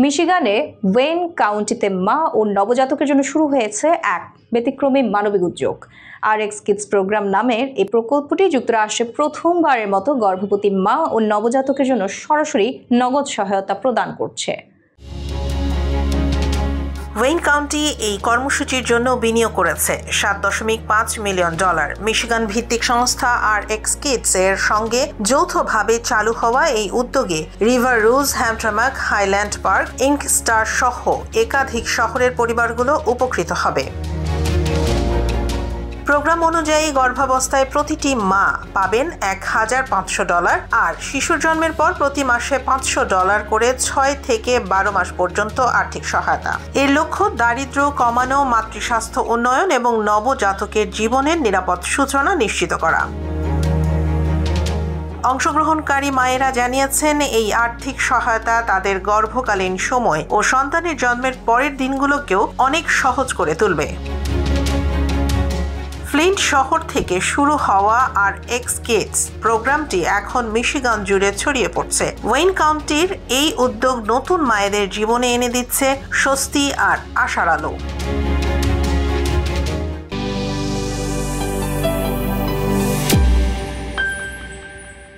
মিশিগানে when কাউন্টিতে মা ও নবজাতকের জন্য শুরু হয়েছে এক ব্যতিক্রমী মানবিক উদ্যোগ। RX Kids প্রোগ্রাম নামের এই প্রকল্পটি যুক্তরাষ্ট্রে প্রথমবারের মতো গর্ভবতী মা ও নবজাতকের জন্য সরাসরি নগদ সহায়তা প্রদান করছে। ওয়েন কাউন্টি এই কর্মসূচির জন্য বিনিয়োগ করেছে $7.5 মিলিয়ন। মিশিগান ভিত্তিক সংস্থা RX Kids এর সঙ্গে যৌথভাবে চালু হওয়া এই উদ্যোগে রিভার রুজ, হ্যামট্রামাক, হাইল্যান্ড পার্ক, ইঙ্কস্টার সহ একাধিক শহরের পরিবারগুলো উপকৃত হবে। প্রোগ্রাম অনুযায়ী গর্ভাবস্থায় প্রতিটি মা পাবেন $1,500 আর শিশুর জন্মের পর প্রতি মাসে $500 করে 6 থেকে 12 মাস পর্যন্ত আর্থিক সহায়তা। এর লক্ষ্য দারিদ্র্য কমানো, মাতৃস্বাস্থ্য উন্নয়ন এবং নবজাতকের জীবনের নিরাপদ সূচনা নিশ্চিত করা। অংশগ্রহণকারী মায়েরা জানিয়েছেন এই আর্থিক সহায়তা তাদের গর্ভকালীন সময় ও সন্তানের জন্মের পরের দিনগুলোকেও অনেক সহজ করে তুলবে। ফ্লিন্ট শহর থেকে শুরু হওয়া RX Kids প্রোগ্রামটি এখন মিশিগান জুড়ে ছড়িয়ে পড়ছে। ওয়েন কাউন্টির এই উদ্যোগ নতুন মায়েদের জীবনে এনে দিচ্ছে স্বস্তি আর আশার আলো।